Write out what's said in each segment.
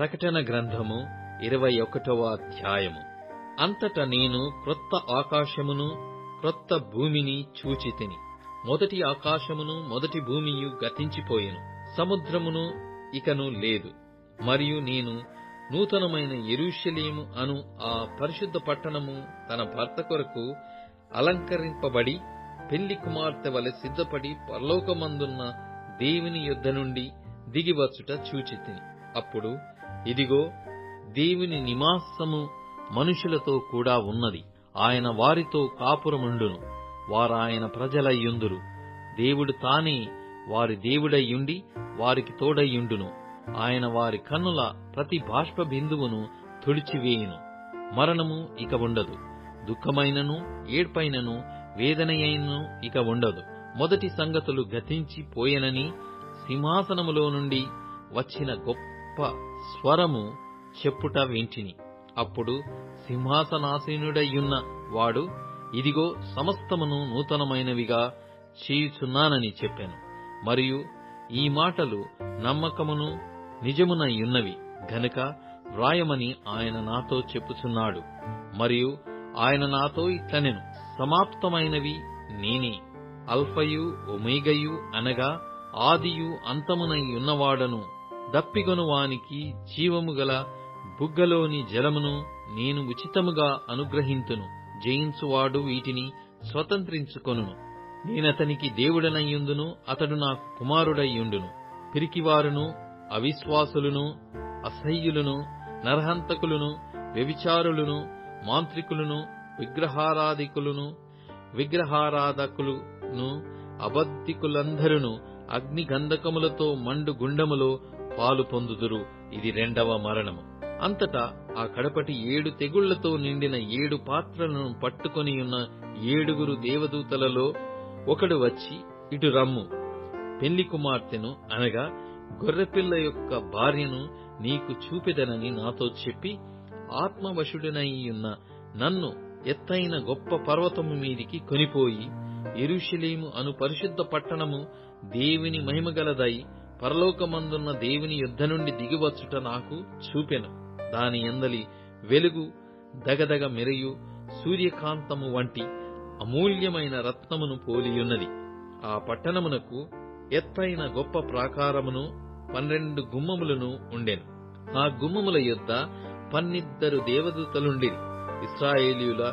ప్రకటన గ్రంథము 21వ అధ్యాయము. అంతట నేను క్రొత్త ఆకాశమును క్రొత్త భూమిని చూచితిని. మొదటి ఆకాశమును మొదటి భూమియు గతించిపోయెను, సముద్రమును ఇకను లేదు. మరియు నేను నూతనమైన యెరూషలేము అను ఆ పరిశుద్ధ పట్టణము తన భర్త కొరకు అలంకరింపబడి పెళ్లి కుమార్తె వలె సిద్ధపడి పరలోకమందున్న దేవుని యొద్ద నుండి దిగివచ్చుట చూచితిని. అప్పుడు ఇదిగో, దేవుని నివాసము మనుషులతో కూడా ఉన్నది. ఆయన వారితో కాపురముండును, వారాయన ప్రజలయ్యుందురు. దేవుడు తానే వారి దేవుడయ్యుండి వారికి తోడయ్యుండును. ఆయన వారి కన్నుల ప్రతి బాష్ప బిందువును తుడిచివేయును. మరణము ఇక ఉండదు, దుఃఖమైనను ఏడ్పైనను వేదనయైనను ఇక ఉండదు. మొదటి సంగతులు గతించి పోయెనని సింహాసనములో నుండి వచ్చిన గొప్ప స్వరము చెప్పుట వింటిని. అప్పుడు సింహాసనాసీనుడయ్యున్న వాడు, ఇదిగో, సమస్తమును నూతనమైనవిగా చేయుచున్నానని చెప్పాను. మరియు ఈ మాటలు నమ్మకమును నిజమునయ్యున్నవి గనుక వ్రాయమని ఆయన నాతో చెప్పుచున్నాడు. మరియు ఆయన నాతో ఇట్లనెను, సమాప్తమైనవి నేనే, అల్ఫయు ఒమేగయు, అనగా ఆదియు అంతమునై ఉన్నవాడను. దప్పిగొను వానికి జీవము గల బుగ్గలోని జలమును నేను ఉచితముగా అనుగ్రహింతును. జయించువాడు వీటిని స్వతంత్రించుకొనును. నేనతనికి దేవుడనయ్యుందును, అతడు నాకు కుమారుడయ్యుండును. పిరికివారును, అవిశ్వాసులను, అసహ్యులను, నరహంతకులను, వ్యభిచారులను, మాంత్రికులను, విగ్రహారాధకులను, అబద్ధికులందరూ అగ్ని గంధకములతో మండు గుండములో పాలు పొందుదురు. ఇది 2వ మరణము. అంతటా ఆ కడపటి 7 తెగుళ్లతో నిండిన 7 పాత్రలను పట్టుకొనియున్న 7 దేవదూతలలో ఒకడు వచ్చి, ఇటు రమ్ము, పెళ్లి కుమార్తెను, అనగా గొర్రెపిల్ల యొక్క భార్యను నీకు చూపెదనని నాతో చెప్పి, ఆత్మవశుడనైయున్న నన్ను ఎత్తైన గొప్ప పర్వతము మీదికి కొనిపోయి, యెరూషలేము అను పరిశుద్ధ పట్టణము దేవుని మహిమగలదై పరలోకమందున్న దేవుని యొద్ద నుండి దిగివచ్చుట నాకు చూపెను. దాని యందలి వెలుగు దగదగ మెరియు సూర్యకాంతము వంటి అమూల్యమైన రత్నమును పోలియున్నది. ఆ పట్టణమునకు ఎత్తైన గొప్ప ప్రాకారమును 12 గుమ్మములను ఉండెను. ఆ గుమ్మముల యొద్ద 12 దేవదూతలుండిరి. ఇశ్రాయేలీయుల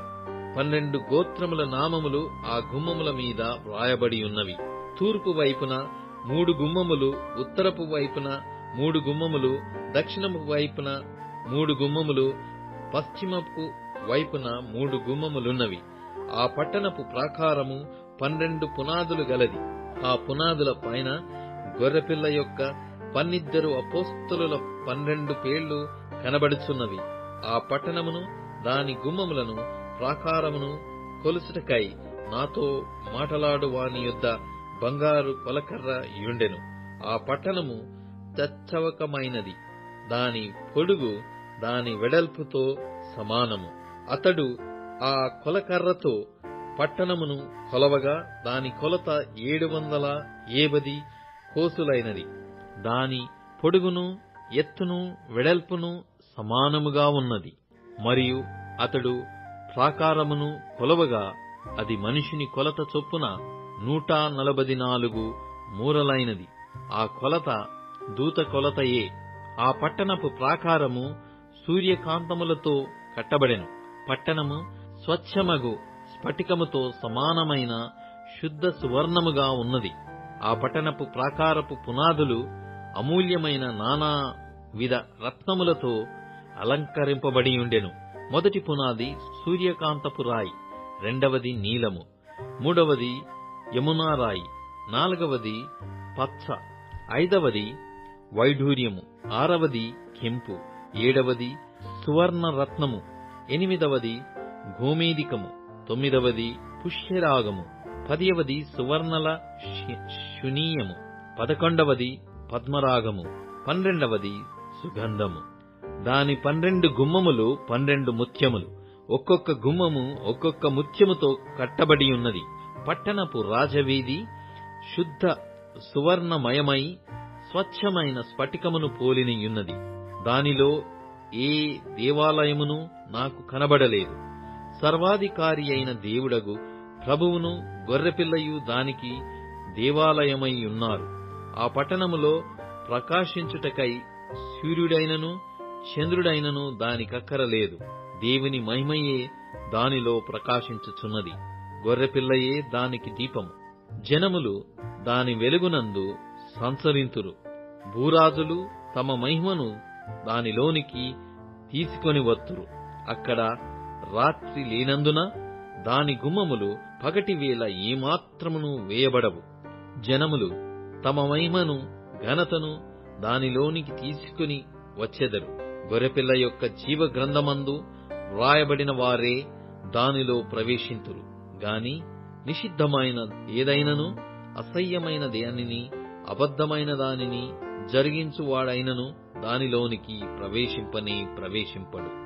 12 గోత్రముల నామములు ఆ గుమ్మముల మీద వ్రాయబడి ఉన్నవి. తూర్పు వైపున 3 గుమ్మములు, ఉత్తరపు వైపున 3 గుమ్మములు, దక్షిణపు వైపున 3 గుమ్మములు, పశ్చిమపు వైపున 3 గుమ్మములున్నవి. ఆ పట్టణపు ప్రాకారము 12 పునాదులు గలది. ఆ పునాదుల పైన గొర్రెపిల్ల యొక్క 12 అపోస్తలుల 12 పేర్లు కనబడుచున్నవి. ఆ పట్టణమును, దాని గుమ్మములను, ప్రాకారమును కొలుసుటకై నాతో మాటలాడు వాని యొద్ద బంగారు కొలకర్ర యుండెను. ఆ పట్టణము చచ్చవకమైనది, దాని పొడుగు దాని వెడల్పుతో సమానము. అతడు ఆ కొలకర్రతో పట్టణమును కొలవగా దాని కొలత 750 కోసులైనది. దాని పొడుగును ఎత్తును వెడల్పును సమానముగా ఉన్నది. మరియు అతడు ప్రాకారమును కొలవగా అది మనిషిని కొలత చొప్పున 144 మూరలైనది. ఆ కొలత దూత కొలతయే. ఆ పట్టణపు ప్రాకారము సూర్యకాంతములతో కట్టబడెను. పట్టణము స్వచ్ఛమగు స్ఫటికముతో సమానమైన శుద్ధ సువర్ణముగా ఉన్నది. ఆ పట్టణపు ప్రాకారపు పునాదులు అమూల్యమైన నానా విధ రత్నములతో అలంకరింపబడి ఉండెను. మొదటి పునాది సూర్యకాంతపు రాయి, 2వది నీలము, 3వది యమునా రాయి, 4వది పచ్చ, 5వది వైఢూర్యము, 6వది కెంపు, 7వది సువర్ణ రత్నము, 8వది గోమేదికము, 9వది పుష్యరాగము, 10వది సువర్ణల శునీయము, 11వది పద్మరాగము, 12వది సుగంధము. దాని 12 గుమ్మములు 12 ముత్యములు, ఒక్కొక్క గుమ్మము ఒక్కొక్క ముత్యముతో కట్టబడి ఉన్నది. పట్టణపు రాజవీధి శుద్ధ సువర్ణమయమై స్వచ్ఛమైన స్ఫటికమును పోలినియున్నది. దానిలో ఏ దేవాలయమును నాకు కనబడలేదు. సర్వాధికారి అయిన దేవుడగు ప్రభువును గొర్రెపిల్లయు దానికి దేవాలయమై ఉన్నారు. ఆ పట్టణములో ప్రకాశించుటకై సూర్యుడైనను చంద్రుడైనను దానికక్కరలేదు. దేవుని మహిమయే దానిలో ప్రకాశించుచున్నది. గొర్రెపిల్లయే దానికి దీపము. జనములు దాని వెలుగునందు సంచరింతురు. భూరాజులు తమ మహిమను దానిలోనికి తీసుకొని వత్తురు. అక్కడ రాత్రి లేనందున దాని గుమ్మములు పగటివేళ ఏమాత్రమును వేయబడవు. జనములు తమ మహిమను ఘనతను దానిలోనికి తీసుకుని వచ్చెదరు. గొర్రెపిల్ల యొక్క జీవ గ్రంథమందు వ్రాయబడిన వారే దానిలో ప్రవేశింతురు గాని నిషిద్ధమైన ఏదైనను అసహ్యమైన దానిని అబద్ధమైన దానిని జరిగించువాడైనను దానిలోనికి ప్రవేశింపడు.